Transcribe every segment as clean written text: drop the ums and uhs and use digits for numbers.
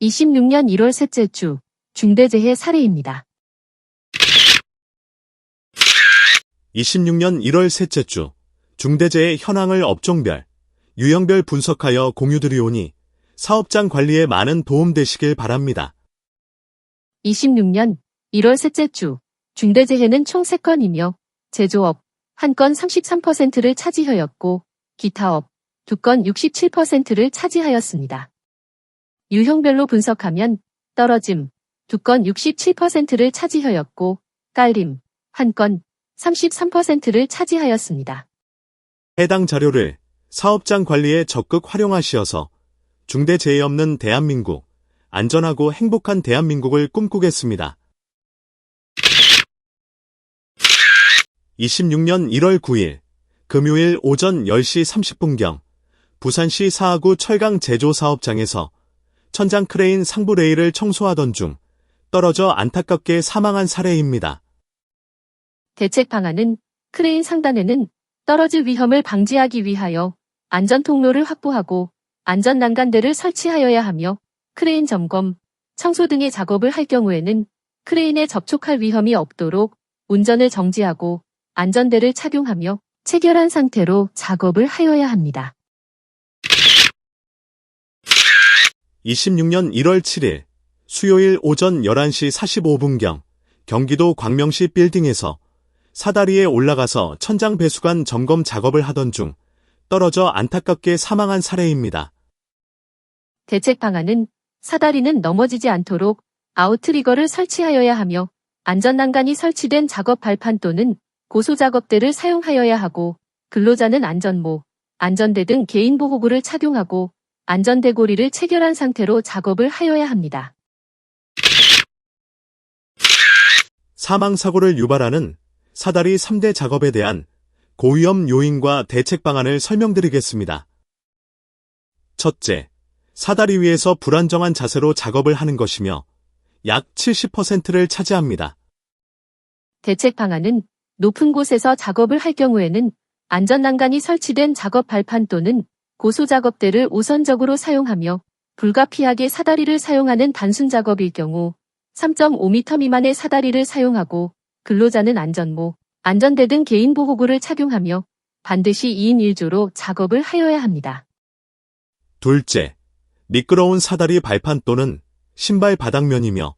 26년 1월 셋째 주 중대재해 사례입니다. 26년 1월 셋째 주 중대재해 현황을 업종별, 유형별 분석하여 공유드리오니 사업장 관리에 많은 도움 되시길 바랍니다. 26년 1월 셋째 주 중대재해는 총 3건이며 제조업 1건 33%를 차지하였고 기타업 2건 67%를 차지하였습니다. 유형별로 분석하면 떨어짐 2건 67%를 차지하였고 깔림 1건 33%를 차지하였습니다. 해당 자료를 사업장 관리에 적극 활용하시어서 중대재해 없는 대한민국, 안전하고 행복한 대한민국을 꿈꾸겠습니다. 26년 1월 9일 금요일 오전 10시 30분경 부산시 사하구 철강 제조 사업장에서 천장 크레인 상부 레일을 청소하던 중 떨어져 안타깝게 사망한 사례입니다. 대책 방안은 크레인 상단에는 떨어질 위험을 방지하기 위하여 안전 통로를 확보하고 안전 난간대를 설치하여야 하며 크레인 점검, 청소 등의 작업을 할 경우에는 크레인에 접촉할 위험이 없도록 운전을 정지하고 안전대를 착용하며 체결한 상태로 작업을 하여야 합니다. 26년 1월 7일 수요일 오전 11시 45분경 경기도 광명시 빌딩에서 사다리에 올라가서 천장 배수관 점검 작업을 하던 중 떨어져 안타깝게 사망한 사례입니다. 대책 방안은 사다리는 넘어지지 않도록 아웃트리거를 설치하여야 하며 안전난간이 설치된 작업 발판 또는 고소작업대를 사용하여야 하고 근로자는 안전모, 안전대 등 개인보호구를 착용하고 안전대고리를 체결한 상태로 작업을 하여야 합니다. 사망사고를 유발하는 사다리 3대 작업에 대한 고위험 요인과 대책 방안을 설명드리겠습니다. 첫째, 사다리 위에서 불안정한 자세로 작업을 하는 것이며 약 70%를 차지합니다. 대책 방안은 높은 곳에서 작업을 할 경우에는 안전난간이 설치된 작업 발판 또는 고소작업대를 우선적으로 사용하며 불가피하게 사다리를 사용하는 단순 작업일 경우 3.5m 미만의 사다리를 사용하고 근로자는 안전모, 안전대 등 개인보호구를 착용하며 반드시 2인 1조로 작업을 하여야 합니다. 둘째, 미끄러운 사다리 발판 또는 신발 바닥면이며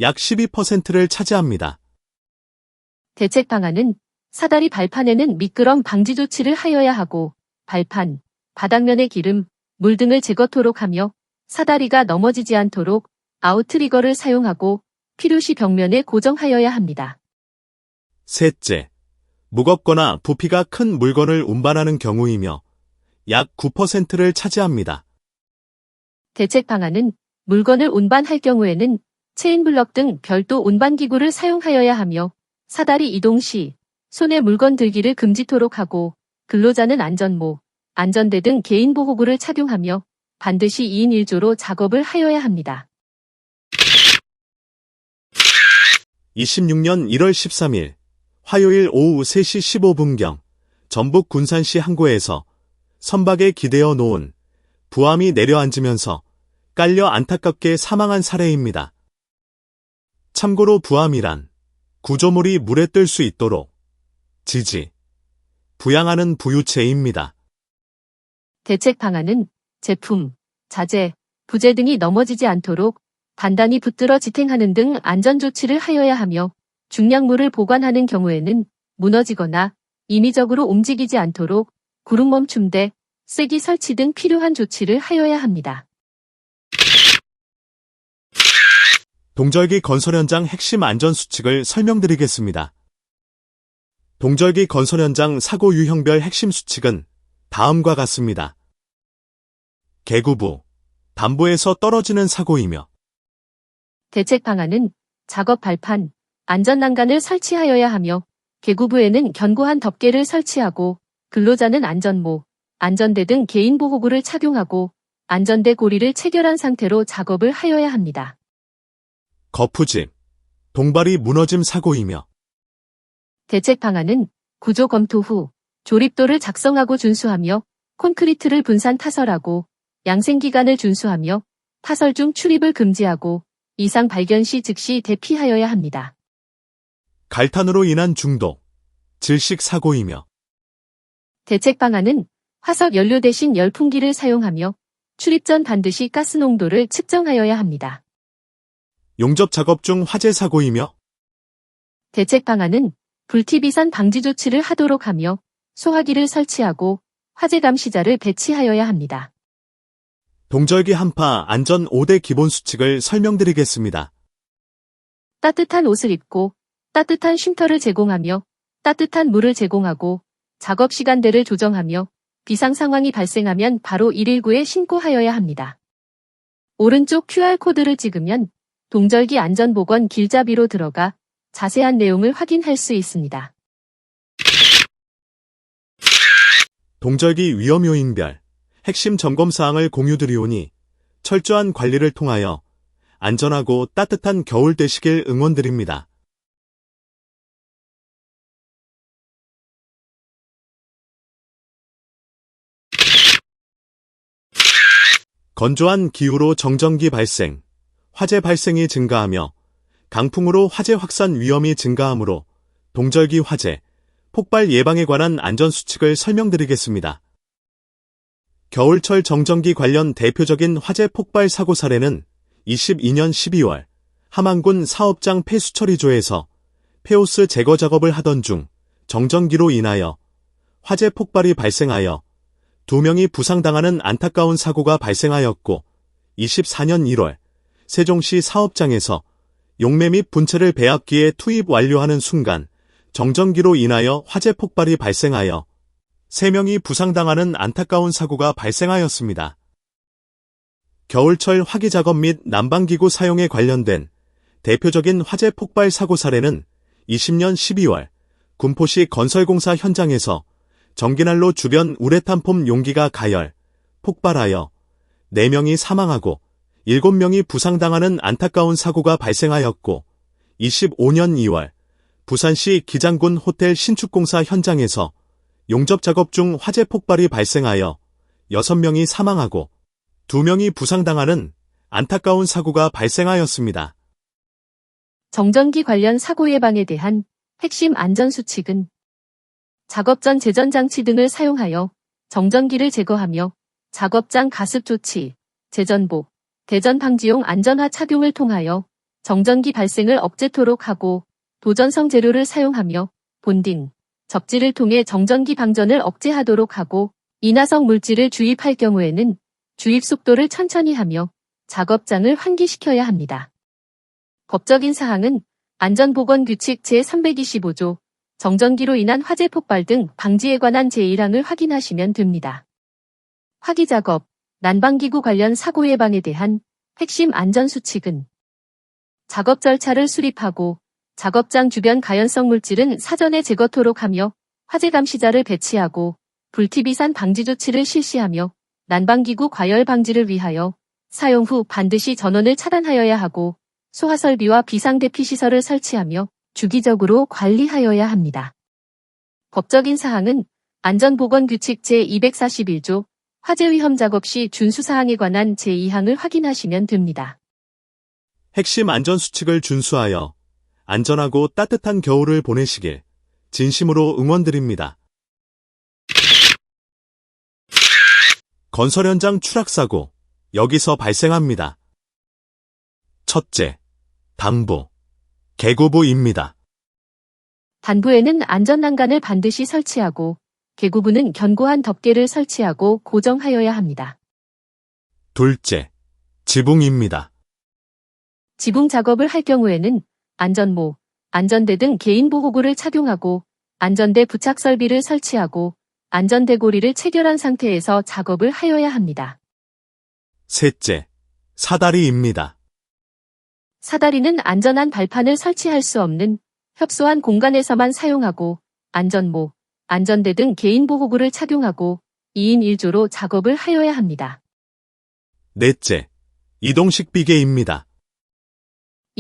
약 12%를 차지합니다. 대책 방안은 사다리 발판에는 미끄럼 방지 조치를 하여야 하고 발판, 바닥면의 기름, 물 등을 제거토록 하며 사다리가 넘어지지 않도록 아웃트리거를 사용하고 필요시 벽면에 고정하여야 합니다. 셋째, 무겁거나 부피가 큰 물건을 운반하는 경우이며 약 9%를 차지합니다. 대책 방안은 물건을 운반할 경우에는 체인블럭 등 별도 운반기구를 사용하여야 하며 사다리 이동 시 손에 물건 들기를 금지토록 하고 근로자는 안전모, 안전대 등 개인보호구를 착용하며 반드시 2인 1조로 작업을 하여야 합니다. 26년 1월 13일 화요일 오후 3시 15분경 전북 군산시 항구에서 선박에 기대어 놓은 부함이 내려앉으면서 깔려 안타깝게 사망한 사례입니다. 참고로 부함이란 구조물이 물에 뜰 수 있도록 지지, 부양하는 부유체입니다. 대책 방안은 제품, 자재, 부재 등이 넘어지지 않도록 단단히 붙들어 지탱하는 등 안전조치를 하여야 하며 중량물을 보관하는 경우에는 무너지거나 임의적으로 움직이지 않도록 구름 멈춤대, 쐐기 설치 등 필요한 조치를 하여야 합니다. 동절기 건설 현장 핵심 안전 수칙을 설명드리겠습니다. 동절기 건설 현장 사고 유형별 핵심 수칙은 다음과 같습니다. 개구부, 담보에서 떨어지는 사고이며 대책 방안은 작업 발판, 안전난간을 설치하여야 하며 개구부에는 견고한 덮개를 설치하고 근로자는 안전모, 안전대 등 개인보호구를 착용하고 안전대 고리를 체결한 상태로 작업을 하여야 합니다. 거푸집, 동발이 무너짐 사고이며 대책 방안은 구조 검토 후 조립도를 작성하고 준수하며 콘크리트를 분산 타설하고 양생기간을 준수하며 타설 중 출입을 금지하고 이상 발견 시 즉시 대피하여야 합니다. 갈탄으로 인한 중독, 질식 사고이며 대책 방안은 화석 연료 대신 열풍기를 사용하며 출입 전 반드시 가스 농도를 측정하여야 합니다. 용접 작업 중 화재 사고이며 대책 방안은 불티비산 방지 조치를 하도록 하며 소화기를 설치하고 화재 감시자를 배치하여야 합니다. 동절기 한파 안전 5대 기본 수칙을 설명드리겠습니다. 따뜻한 옷을 입고 따뜻한 쉼터를 제공하며 따뜻한 물을 제공하고 작업 시간대를 조정하며 비상 상황이 발생하면 바로 119에 신고하여야 합니다. 오른쪽 QR코드를 찍으면 동절기 안전보건 길잡이로 들어가 자세한 내용을 확인할 수 있습니다. 동절기 위험 요인별 핵심 점검 사항을 공유드리오니 철저한 관리를 통하여 안전하고 따뜻한 겨울 되시길 응원드립니다. 건조한 기후로 정전기 발생, 화재 발생이 증가하며 강풍으로 화재 확산 위험이 증가하므로 동절기 화재, 폭발 예방에 관한 안전수칙을 설명드리겠습니다. 겨울철 정전기 관련 대표적인 화재 폭발 사고 사례는 22년 12월 함안군 사업장 폐수처리조에서 폐호스 제거 작업을 하던 중 정전기로 인하여 화재 폭발이 발생하여 2명이 부상당하는 안타까운 사고가 발생하였고 24년 1월 세종시 사업장에서 용매 및 분체를 배합기에 투입 완료하는 순간 정전기로 인하여 화재 폭발이 발생하여 3명이 부상당하는 안타까운 사고가 발생하였습니다. 겨울철 화기 작업 및 난방기구 사용에 관련된 대표적인 화재 폭발 사고 사례는 20년 12월 군포시 건설공사 현장에서 전기난로 주변 우레탄 폼 용기가 가열, 폭발하여 4명이 사망하고 7명이 부상당하는 안타까운 사고가 발생하였고 25년 2월 부산시 기장군 호텔 신축공사 현장에서 용접 작업 중 화재 폭발이 발생하여 6명이 사망하고 2명이 부상당하는 안타까운 사고가 발생하였습니다. 정전기 관련 사고 예방에 대한 핵심 안전수칙은 작업 전 제전장치 등을 사용하여 정전기를 제거하며 작업장 가습 조치, 재전복, 대전 방지용 안전화 착용을 통하여 정전기 발생을 억제토록 하고 도전성 재료를 사용하며 본딩, 접지를 통해 정전기 방전을 억제하도록 하고 인화성 물질을 주입할 경우에는 주입 속도를 천천히 하며 작업장을 환기시켜야 합니다. 법적인 사항은 안전보건규칙 제325조 정전기로 인한 화재 폭발 등 방지에 관한 제1항을 확인하시면 됩니다. 화기작업, 난방기구 관련 사고 예방에 대한 핵심 안전수칙은 작업 절차를 수립하고 작업장 주변 가연성 물질은 사전에 제거토록 하며 화재 감시자를 배치하고 불티비산 방지 조치를 실시하며 난방기구 과열 방지를 위하여 사용 후 반드시 전원을 차단하여야 하고 소화설비와 비상대피시설을 설치하며 주기적으로 관리하여야 합니다. 법적인 사항은 안전보건규칙 제241조 화재 위험 작업 시 준수사항에 관한 제2항을 확인하시면 됩니다. 핵심 안전수칙을 준수하여 안전하고 따뜻한 겨울을 보내시길 진심으로 응원드립니다. 건설 현장 추락사고, 여기서 발생합니다. 첫째, 단부, 개구부입니다. 단부에는 안전난간을 반드시 설치하고 개구부는 견고한 덮개를 설치하고 고정하여야 합니다. 둘째, 지붕입니다. 지붕 작업을 할 경우에는 안전모, 안전대 등 개인보호구를 착용하고 안전대 부착 설비를 설치하고 안전대 고리를 체결한 상태에서 작업을 하여야 합니다. 셋째, 사다리입니다. 사다리는 안전한 발판을 설치할 수 없는 협소한 공간에서만 사용하고 안전모, 안전대 등 개인보호구를 착용하고 2인 1조로 작업을 하여야 합니다. 넷째, 이동식 비계입니다.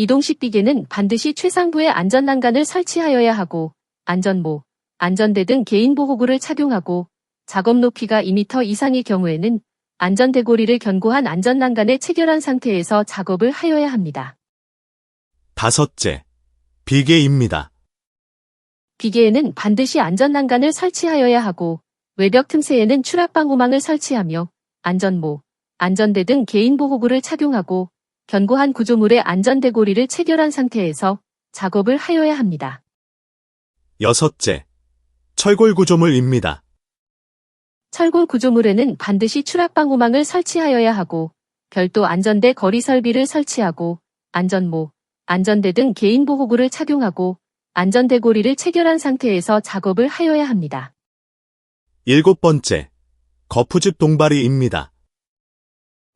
이동식 비계는 반드시 최상부의 안전난간을 설치하여야 하고 안전모, 안전대 등 개인보호구를 착용하고 작업 높이가 2m 이상의 경우에는 안전대고리를 견고한 안전난간에 체결한 상태에서 작업을 하여야 합니다. 다섯째, 비계입니다. 비계에는 반드시 안전난간을 설치하여야 하고 외벽 틈새에는 추락방호망을 설치하며 안전모, 안전대 등 개인보호구를 착용하고 견고한 구조물에 안전대고리를 체결한 상태에서 작업을 하여야 합니다. 여섯째, 철골 구조물입니다. 철골 구조물에는 반드시 추락방호망을 설치하여야 하고 별도 안전대 거리 설비를 설치하고 안전모, 안전대 등 개인보호구를 착용하고 안전대고리를 체결한 상태에서 작업을 하여야 합니다. 일곱 번째, 거푸집 동바리입니다.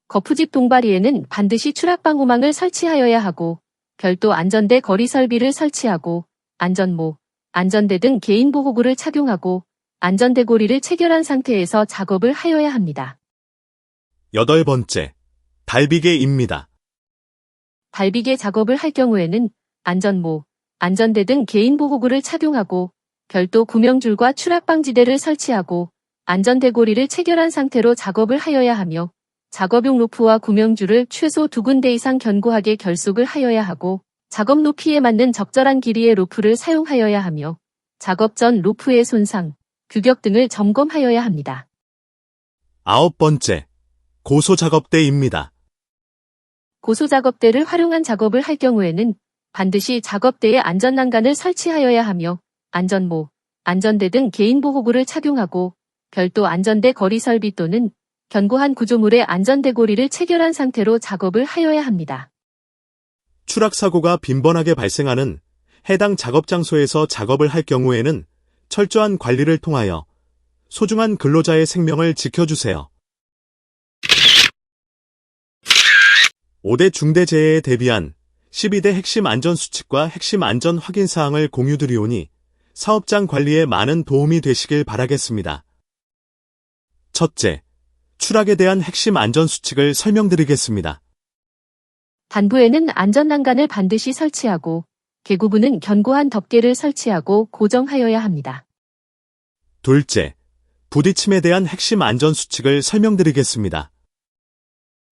거푸집 동바리에는 반드시 추락방호망을 설치하여야 하고 별도 안전대 거리 설비를 설치하고 안전모, 안전대 등 개인보호구를 착용하고 안전대고리를 체결한 상태에서 작업을 하여야 합니다. 여덟 번째, 달비계입니다. 달비계 작업을 할 경우에는 안전모, 안전대 등 개인보호구를 착용하고 별도 구명줄과 추락방지대를 설치하고 안전대고리를 체결한 상태로 작업을 하여야 하며 작업용 로프와 구명줄을 최소 2군데 이상 견고하게 결속을 하여야 하고 작업 높이에 맞는 적절한 길이의 로프를 사용하여야 하며 작업 전 로프의 손상, 규격 등을 점검하여야 합니다. 아홉 번째, 고소작업대입니다. 고소작업대를 활용한 작업을 할 경우에는 반드시 작업대에 안전난간을 설치하여야 하며 안전모, 안전대 등 개인보호구를 착용하고 별도 안전대 거리 설비 또는 견고한 구조물에 안전대고리를 체결한 상태로 작업을 하여야 합니다. 추락사고가 빈번하게 발생하는 해당 작업 장소에서 작업을 할 경우에는 철저한 관리를 통하여 소중한 근로자의 생명을 지켜주세요. 5대 중대재해에 대비한 12대 핵심 안전수칙과 핵심 안전 확인사항을 공유드리오니 사업장 관리에 많은 도움이 되시길 바라겠습니다. 첫째, 추락에 대한 핵심 안전수칙을 설명드리겠습니다. 단부에는 안전난간을 반드시 설치하고 계구부는 견고한 덮개를 설치하고 고정하여야 합니다. 둘째, 부딪힘에 대한 핵심 안전수칙을 설명드리겠습니다.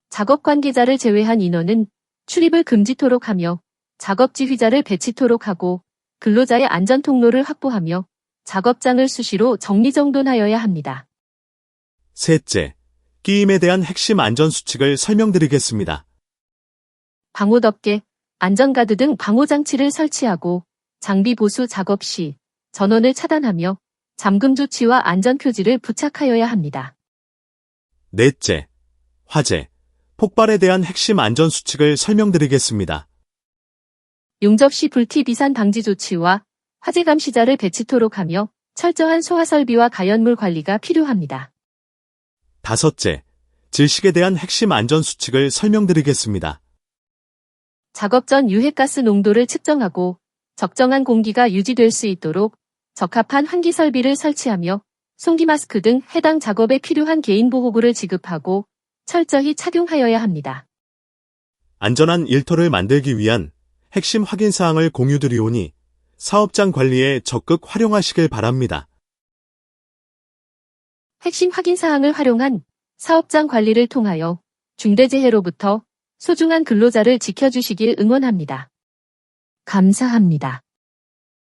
작업 관계자를 제외한 인원은 출입을 금지토록 하며 작업 지휘자를 배치토록 하고 근로자의 안전 통로를 확보하며 작업장을 수시로 정리정돈하여야 합니다. 셋째, 끼임에 대한 핵심 안전수칙을 설명드리겠습니다. 방호덮개, 안전가드 등 방호장치를 설치하고 장비 보수 작업 시 전원을 차단하며 잠금 조치와 안전표지를 부착하여야 합니다. 넷째, 화재, 폭발에 대한 핵심 안전수칙을 설명드리겠습니다. 용접 시 불티 비산 방지 조치와 화재 감시자를 배치토록 하며 철저한 소화 설비와 가연물 관리가 필요합니다. 다섯째, 질식에 대한 핵심 안전수칙을 설명드리겠습니다. 작업 전 유해가스 농도를 측정하고 적정한 공기가 유지될 수 있도록 적합한 환기 설비를 설치하며 송기 마스크 등 해당 작업에 필요한 개인보호구를 지급하고 철저히 착용하여야 합니다. 안전한 일터를 만들기 위한 핵심 확인사항을 공유드리오니 사업장 관리에 적극 활용하시길 바랍니다. 핵심 확인사항을 활용한 사업장 관리를 통하여 중대재해로부터 소중한 근로자를 지켜주시길 응원합니다. 감사합니다.